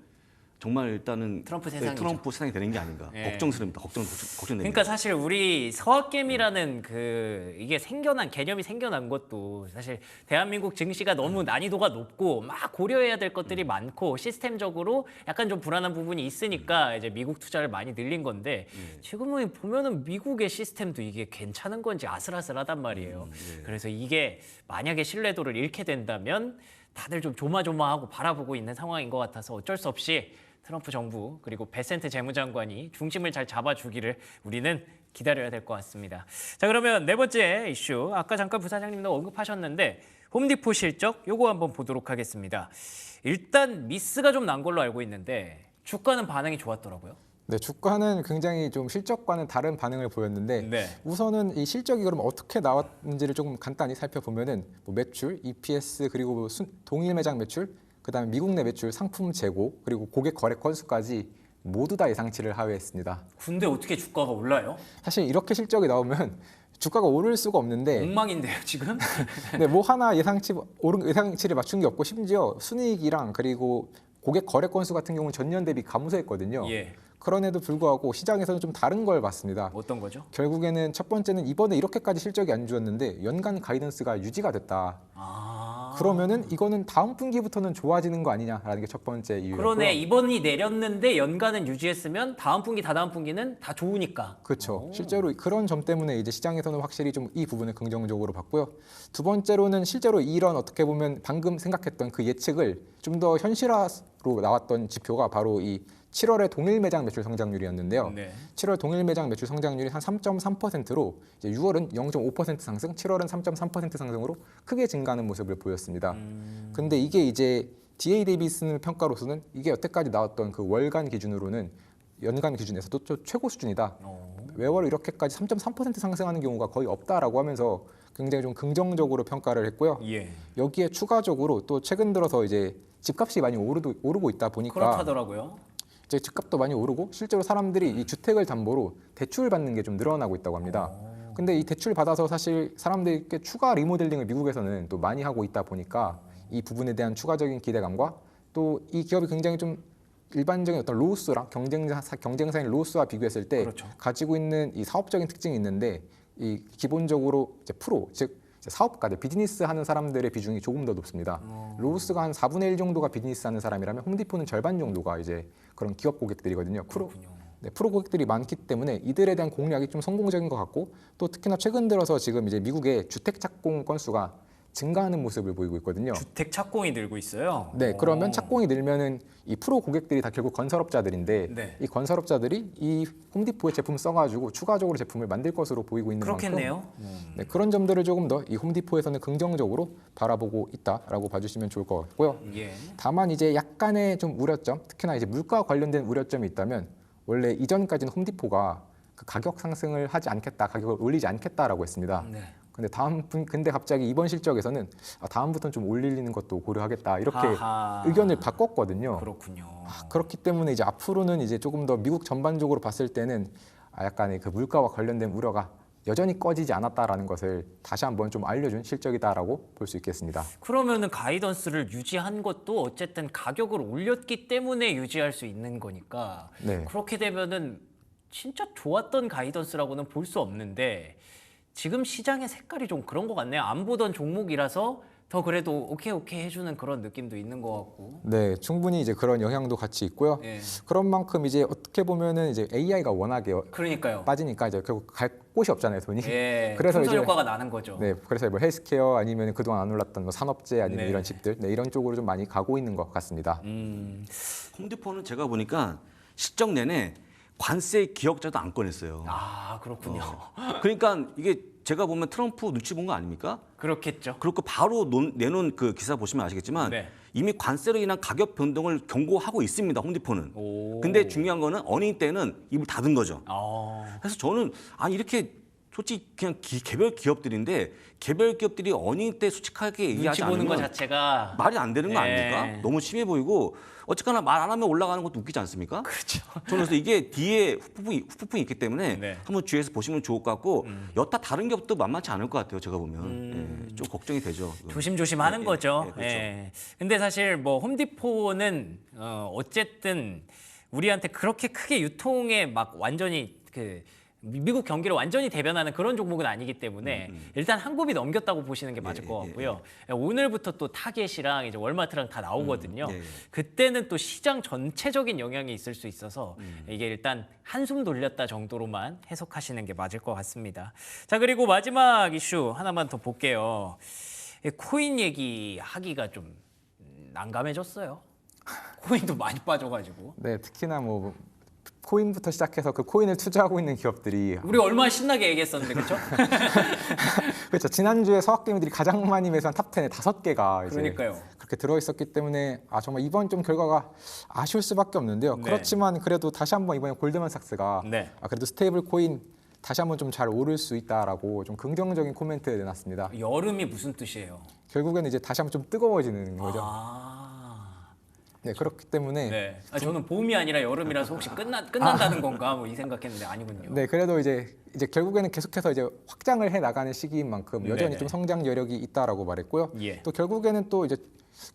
일단은 트럼프 세상이죠. 트럼프 세상이 되는 게 아닌가 네. 걱정스럽니다. 걱정됩니다. 그러니까 사실 우리 서학개미라는 이게 개념이 생겨난 것도 사실 대한민국 증시가 너무 난이도가 높고 막 고려해야 될 것들이 많고 시스템적으로 약간 좀 불안한 부분이 있으니까 이제 미국 투자를 많이 늘린 건데 지금은 보면은 미국의 시스템도 이게 괜찮은 건지 아슬아슬하단 말이에요. 그래서 이게 만약에 신뢰도를 잃게 된다면 다들 좀 조마조마하고 바라보고 있는 상황인 것 같아서 어쩔 수 없이 트럼프 정부 그리고 베센트 재무장관이 중심을 잘 잡아주기를 우리는 기다려야 될 것 같습니다. 자, 그러면 네 번째 이슈 아까 잠깐 부사장님도 언급하셨는데 홈디포 실적 요거 한번 보도록 하겠습니다. 일단 미스가 좀 난 걸로 알고 있는데 주가는 반응이 좋았더라고요. 네, 주가는 굉장히 좀 실적과는 다른 반응을 보였는데 네. 우선은 이 실적이 그럼 어떻게 나왔는지를 조금 간단히 살펴보면은 뭐 매출, EPS 그리고 뭐 동일 매장 매출, 그다음에 미국 내 매출, 상품 재고 그리고 고객 거래 건수까지 모두 다 예상치를 하회했습니다. 근데 어떻게 주가가 올라요? 사실 이렇게 실적이 나오면 주가가 오를 수가 없는데 엉망인데요 지금? 근데 뭐 하나 예상치를 맞춘 게 없고 심지어 순이익이랑 그리고 고객 거래 건수 같은 경우는 전년 대비 감소했거든요. 예. 그런에도 불구하고 시장에서는 좀 다른 걸 봤습니다. 어떤 거죠? 결국에는 첫 번째는 이번에 이렇게까지 실적이 안 좋았는데 연간 가이던스가 유지가 됐다. 그러면은 이거는 다음 분기부터는 좋아지는 거 아니냐라는 게 첫 번째 이유였고요. 그러네. 이번이 내렸는데 연간은 유지했으면 다음 분기 다다음 분기는 다 좋으니까. 그렇죠. 실제로 그런 점 때문에 이제 시장에서는 확실히 좀 이 부분을 긍정적으로 봤고요. 두 번째로는 실제로 이런 어떻게 보면 방금 생각했던 그 예측을 좀 더 현실화로 나왔던 지표가 바로 이 7월의 동일 매장 매출 성장률이었는데요. 네. 7월 동일 매장 매출 성장률이 한 3.3%로 이제 6월은 0.5% 상승, 7월은 3.3% 상승으로 크게 증가하는 모습을 보였습니다. 근데 이게 이제 DA 데이비슨 평가로서는 이게 여태까지 나왔던 그 월간 기준으로는 연간 기준에서도 또 최고 수준이다. 매월 이렇게까지 3.3% 상승하는 경우가 거의 없다라고 하면서 굉장히 좀 긍정적으로 평가를 했고요. 예. 여기에 추가적으로 또 최근 들어서 이제 집값이 많이 오르고 있다 보니까 그렇다더라고요. 이제 집값도 많이 오르고 실제로 사람들이 이 주택을 담보로 대출 받는 게 좀 늘어나고 있다고 합니다. 근데 이 대출 받아서 사실 사람들이 추가 리모델링을 미국에서는 또 많이 하고 있다 보니까 이 부분에 대한 추가적인 기대감과 또 이 기업이 굉장히 좀 일반적인 어떤 로우스랑 경쟁사인 로우스와 비교했을 때 그렇죠. 가지고 있는 이 사업적인 특징이 있는데 이 기본적으로 이제 프로 즉 이제 사업가들 비즈니스 하는 사람들의 비중이 조금 더 높습니다. 로우스가 한 4분의 1 정도가 비즈니스 하는 사람이라면 홈디포는 절반 정도가 이제 그런 기업 고객들이거든요. 프로 고객들이 많기 때문에 이들에 대한 공략이 좀 성공적인 것 같고 또 특히나 최근 들어서 지금 이제 미국의 주택 착공 건수가 증가하는 모습을 보이고 있거든요. 주택 착공이 늘고 있어요. 네, 그러면 착공이 늘면은 이 프로 고객들이 다 결국 건설업자들인데 네. 이 건설업자들이 이 홈디포의 제품 써가지고 추가적으로 제품을 만들 것으로 보이고 있는 그렇겠네요. 만큼 네, 그런 점들을 조금 더 이 홈디포에서는 긍정적으로 바라보고 있다라고 봐주시면 좋을 것 같고요. 예. 다만 이제 약간의 좀 우려점, 특히나 이제 물가 관련된 우려점이 있다면 원래 이전까지는 홈디포가 그 가격 상승을 하지 않겠다, 가격을 올리지 않겠다라고 했습니다. 네. 근데 갑자기 이번 실적에서는 다음부터는 좀 올리는 것도 고려하겠다 이렇게 하하. 의견을 바꿨거든요. 그렇군요. 그렇기 때문에 이제 앞으로는 이제 조금 더 미국 전반적으로 봤을 때는 약간의 그 물가와 관련된 우려가 여전히 꺼지지 않았다라는 것을 다시 한번 좀 알려준 실적이다라고 볼 수 있겠습니다. 그러면은 가이던스를 유지한 것도 어쨌든 가격을 올렸기 때문에 유지할 수 있는 거니까 네. 그렇게 되면은 진짜 좋았던 가이던스라고는 볼 수 없는데 지금 시장의 색깔이 좀 그런 것 같네요. 안 보던 종목이라서 더 그래도 오케이 해주는 그런 느낌도 있는 것 같고. 네, 충분히 이제 그런 영향도 같이 있고요. 예. 그런 만큼 이제 어떻게 보면은 이제 AI가 워낙에 그러니까요. 빠지니까 이제 결국 갈 곳이 없잖아요, 돈이. 예. 그래서 풍선 이제 효과가 나는 거죠. 네, 그래서 뭐 헬스케어 아니면 그동안 안 올랐던 뭐 산업재 아니면 네. 이런 집들, 네, 이런 쪽으로 좀 많이 가고 있는 것 같습니다. 홈디포는 제가 보니까 실적 내내 관세 기억자도 안 꺼냈어요. 아 그렇군요. 그러니까 이게 제가 보면 트럼프 눈치 본 거 아닙니까? 그렇겠죠. 그렇고 바로 내놓은 그 기사 보시면 아시겠지만 네. 이미 관세로 인한 가격 변동을 경고하고 있습니다. 홈디포는. 오. 근데 중요한 거는 어닝 때는 입을 닫은 거죠. 그래서 저는 아니 이렇게 솔직히 그냥 개별 기업들인데 개별 기업들이 어닝 때 솔직하게 눈치 얘기하지 보는 것 않으면 자체가 말이 안 되는 거 네. 아닙니까? 너무 심해 보이고 어쨌거나 말 안 하면 올라가는 것도 웃기지 않습니까? 그렇죠. 저는 그래서 이게 뒤에 후폭풍이 있기 때문에 네. 한번 주의해서 보시면 좋을 것 같고 여타 다른 기업도 만만치 않을 것 같아요. 제가 보면 좀 걱정이 되죠. 이건. 조심조심 하는 예, 거죠. 예, 그렇죠. 예. 근데 사실 뭐 홈디포는 어쨌든 우리한테 그렇게 크게 유통에 막 완전히 그 미국 경기를 완전히 대변하는 그런 종목은 아니기 때문에 일단 한 굽이 넘겼다고 보시는 게 맞을 것 같고요. 오늘부터 또 타겟이랑 이제 월마트랑 다 나오거든요. 예. 그때는 또 시장 전체적인 영향이 있을 수 있어서 이게 일단 한숨 돌렸다 정도로만 해석하시는 게 맞을 것 같습니다. 자, 그리고 마지막 이슈 하나만 더 볼게요. 코인 얘기하기가 좀 난감해졌어요. 코인도 많이 빠져가지고. 네, 특히나 뭐 코인부터 시작해서 그 코인을 투자하고 있는 기업들이 우리 얼마나 신나게 얘기했었는데 그렇죠? 그렇죠. 지난주에 서학개미들이 가장 많이 매수한 탑10에 5개가 이제 그러니까요. 그렇게 들어있었기 때문에 정말 이번 좀 결과가 아쉬울 수밖에 없는데요. 네. 그렇지만 그래도 다시 한번 이번에 골드만삭스가 네. 그래도 스테이블 코인 다시 한번 좀 잘 오를 수 있다라고 좀 긍정적인 코멘트 내놨습니다. 여름이 무슨 뜻이에요? 결국에는 이제 다시 한번 좀 뜨거워지는 거죠. 네, 그렇기 때문에 네. 저는 봄이 아니라 여름이라서 혹시 끝난다는 건가 뭐 이 생각했는데 아니군요. 네, 그래도 이제 결국에는 계속해서 이제 확장을 해 나가는 시기인 만큼 여전히 네네. 좀 성장 여력이 있다라고 말했고요. 예. 또 결국에는 또 이제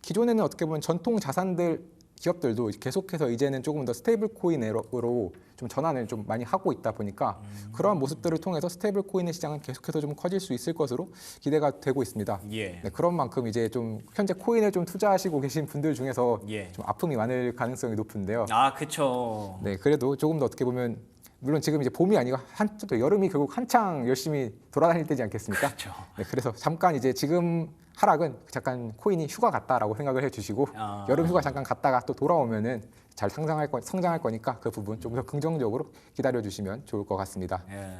기존에는 어떻게 보면 전통 자산들 기업들도 계속해서 이제는 조금 더 스테이블 코인으로 좀 전환을 좀 많이 하고 있다 보니까 그러한 모습들을 통해서 스테이블 코인의 시장은 계속해서 좀 커질 수 있을 것으로 기대가 되고 있습니다. 예. 네, 그런 만큼 이제 좀 현재 코인을 좀 투자하시고 계신 분들 중에서 예. 좀 아픔이 많을 가능성이 높은데요. 그쵸. 네, 그래도 조금 더 어떻게 보면 물론 지금 이제 봄이 아니고 또 여름이 결국 한창 열심히 돌아다닐 때지 않겠습니까? 그렇죠. 네, 그래서 잠깐 이제 지금 하락은 잠깐 코인이 휴가 같다라고 생각을 해주시고 여름 휴가 잠깐 갔다가 또 돌아오면은 잘 성장할 거니까 그 부분 좀 더 긍정적으로 기다려 주시면 좋을 것 같습니다. 예.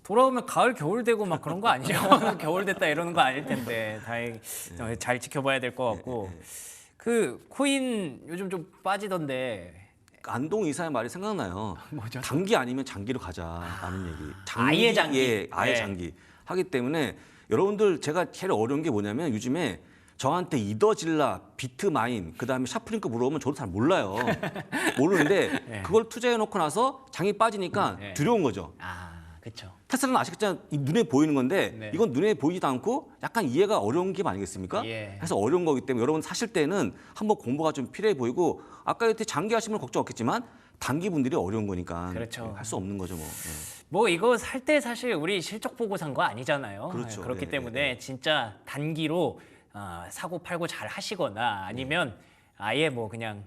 돌아오면 가을 겨울 되고 막 그런 거 아니죠? 겨울 됐다 이러는 거 아닐 텐데 다행히 잘 지켜봐야 될 것 같고 그 코인 요즘 좀 빠지던데 안동 이사의 말이 생각나요. 뭐죠? 단기 아니면 장기로 가자라는 얘기. 아예 장기. 예, 아예 네. 장기 하기 때문에 여러분들 제가 제일 어려운 게 뭐냐면 요즘에 저한테 이더질라, 비트마인, 그다음에 샤프링크 물어보면 저도 잘 몰라요. 모르는데 그걸 투자해 놓고 나서 장이 빠지니까 네. 두려운 거죠. 그렇죠. 테슬라는 아시겠지만 이 눈에 보이는 건데 네. 이건 눈에 보이지도 않고 약간 이해가 어려운 게 아니겠습니까? 예. 그래서 어려운 거기 때문에 여러분 사실 때는 한번 공부가 좀 필요해 보이고 아까 이렇게 장기 하시면 걱정 없겠지만 단기 분들이 어려운 거니까 그렇죠. 할 수 없는 거죠 뭐. 네. 뭐 이거 살 때 사실 우리 실적 보고 산 거 아니잖아요. 그렇죠. 그렇기 예, 때문에 진짜 단기로 사고 팔고 잘 하시거나 아니면 아예 뭐 그냥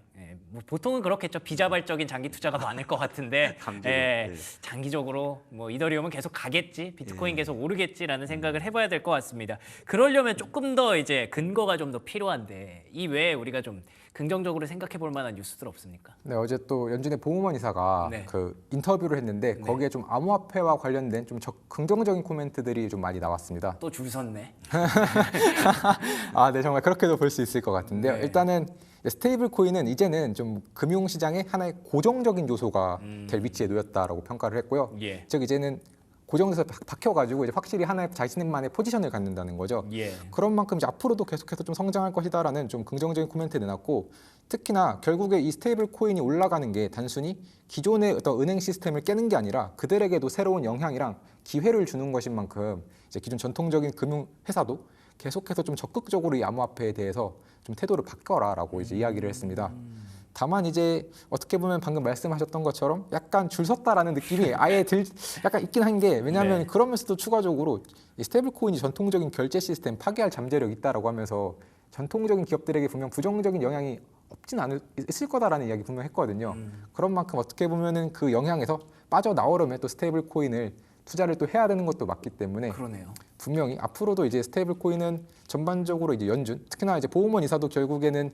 뭐 보통은 그렇겠죠. 비자발적인 장기 투자가 많을 것 같은데 강제로, 예, 네. 장기적으로 뭐 이더리움은 계속 가겠지, 비트코인 예. 계속 오르겠지라는 생각을 해봐야 될 것 같습니다. 그러려면 조금 더 이제 근거가 좀 더 필요한데 이 외에 우리가 좀 긍정적으로 생각해 볼 만한 뉴스들 없습니까? 네, 어제 또 연준의 보우먼 이사가 네. 그 인터뷰를 했는데 거기에 좀 암호화폐와 관련된 좀 긍정적인 코멘트들이 좀 많이 나왔습니다. 또 줄 섰네. 아, 네, 정말 그렇게도 볼 수 있을 것 같은데요. 네. 일단은 스테이블 코인은 이제는 좀 금융 시장의 하나의 고정적인 요소가 될 위치에 놓였다라고 평가를 했고요. 예. 즉 이제는 고정돼서 박혀가지고 이제 확실히 하나의 자신만의 포지션을 갖는다는 거죠. 예. 그런 만큼 이제 앞으로도 계속해서 좀 성장할 것이다라는 좀 긍정적인 코멘트 내놨고, 특히나 결국에 이 스테이블 코인이 올라가는 게 단순히 기존의 어떤 은행 시스템을 깨는 게 아니라 그들에게도 새로운 영향이랑 기회를 주는 것인 만큼 이제 기존 전통적인 금융 회사도 계속해서 좀 적극적으로 이 암호화폐에 대해서 좀 태도를 바꿔라라고 이제 이야기를 했습니다. 다만 이제 어떻게 보면 방금 말씀하셨던 것처럼 약간 줄 섰다라는 느낌이 약간 있긴 한 게, 왜냐하면 네. 그러면서도 추가적으로 이 스테이블 코인이 전통적인 결제 시스템 파괴할 잠재력이 있다라고 하면서 전통적인 기업들에게 분명 부정적인 영향이 있을 거다라는 이야기 분명 했거든요. 그런 만큼 어떻게 보면은 그 영향에서 빠져나오려면 또 스테이블 코인을 투자를 또 해야 되는 것도 맞기 때문에 그러네요. 분명히 앞으로도 이제 스테이블 코인은 전반적으로 이제 연준, 특히나 이제 보우먼 이사도 결국에는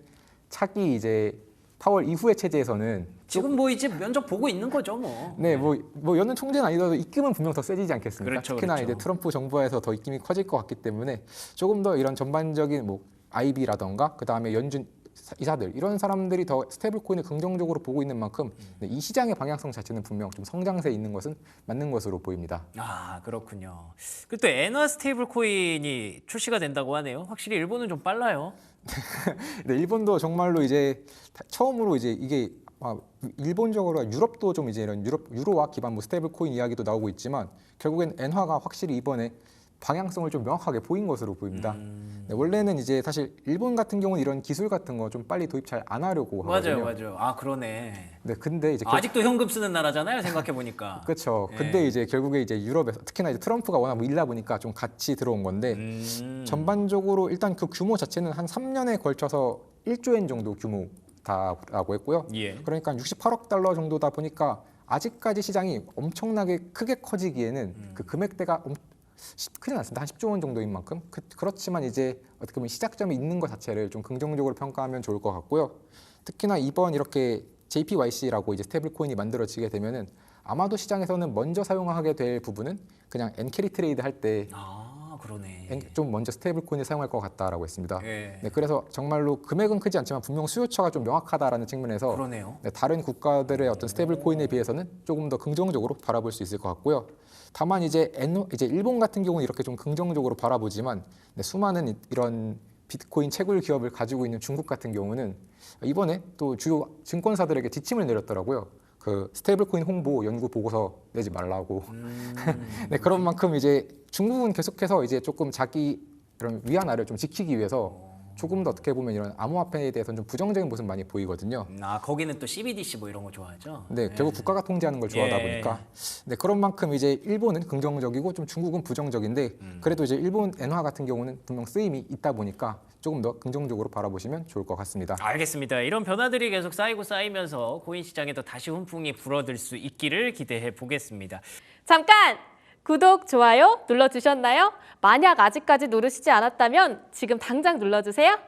차기 이제 파월 이후의 체제에서는 지금 뭐 이제 면접 보고 있는 거죠, 뭐. 네, 뭐 연준 총재는 아니더라도 입김은 분명 더 세지지 않겠습니까? 그렇죠, 특히나 그렇죠. 이제 트럼프 정부에서 더 입김이 커질 것 같기 때문에 조금 더 이런 전반적인 뭐 IB라던가 그 다음에 연준 이사들 이런 사람들이 더 스테이블 코인을 긍정적으로 보고 있는 만큼 네, 이 시장의 방향성 자체는 분명 좀 성장세에 있는 것은 맞는 것으로 보입니다. 아, 그렇군요. 그리고 또 엔화 스테이블 코인이 출시가 된다고 하네요. 확실히 일본은 좀 빨라요. 네, 일본도 정말로 이제 처음으로 이제 이게 일본적으로 유럽도 좀 이제 이런 유로화 기반 뭐 스테이블 코인 이야기도 나오고 있지만 결국엔 엔화가 확실히 이번에 방향성을 좀 명확하게 보인 것으로 보입니다. 네, 원래는 이제 사실 일본 같은 경우는 이런 기술 같은 거 좀 빨리 도입 잘 안 하려고 하거든요. 맞아요. 아, 그러네. 네, 근데 이제 아직도 현금 쓰는 나라잖아요, 생각해 보니까. 그렇죠. 예. 근데 이제 결국에 이제 유럽에서 특히나 이제 트럼프가 워낙 뭐 일다 보니까 좀 같이 들어온 건데 전반적으로 일단 그 규모 자체는 한 3년에 걸쳐서 1조 엔 정도 규모다라고 했고요. 예. 그러니까 68억 달러 정도다 보니까 아직까지 시장이 엄청나게 크게 커지기에는 그 금액대가 크진 않습니다. 한 10조 원 정도인 만큼. 그렇지만 이제 어떻게 보면 시작점이 있는 것 자체를 좀 긍정적으로 평가하면 좋을 것 같고요. 특히나 이번 이렇게 JPYC라고 이제 스테이블 코인이 만들어지게 되면은 아마도 시장에서는 먼저 사용하게 될 부분은 그냥 엔캐리 트레이드 할 때 아, 그러네. 좀 먼저 스테이블 코인을 사용할 것 같다라고 했습니다. 예. 네, 그래서 정말로 금액은 크지 않지만 분명 수요처가 좀 명확하다라는 측면에서 그러네요. 네, 다른 국가들의 어떤 스테이블 코인에 비해서는 조금 더 긍정적으로 바라볼 수 있을 것 같고요. 다만 이제 일본 같은 경우는 이렇게 좀 긍정적으로 바라보지만 네, 수많은 이런 비트코인 채굴 기업을 가지고 있는 중국 같은 경우는 이번에 또 주요 증권사들에게 지침을 내렸더라고요. 그 스테이블 코인 홍보 연구 보고서 내지 말라고. 네, 그런 만큼 이제 중국은 계속해서 이제 조금 자기 이런 위안화를 좀 지키기 위해서 조금 더 어떻게 보면 이런 암호화폐에 대해서는 좀 부정적인 모습 많이 보이거든요. 아, 거기는 또 CBDC 뭐 이런 거 좋아하죠? 네, 결국 국가가 통제하는 걸 좋아하다 예. 보니까 네, 그런 만큼 이제 일본은 긍정적이고 좀 중국은 부정적인데 그래도 이제 일본 엔화 같은 경우는 분명 쓰임이 있다 보니까 조금 더 긍정적으로 바라보시면 좋을 것 같습니다. 알겠습니다. 이런 변화들이 계속 쌓이고 쌓이면서 코인 시장에도 다시 훈풍이 불어들 수 있기를 기대해 보겠습니다. 잠깐! 구독, 좋아요 눌러주셨나요? 만약 아직까지 누르시지 않았다면 지금 당장 눌러주세요.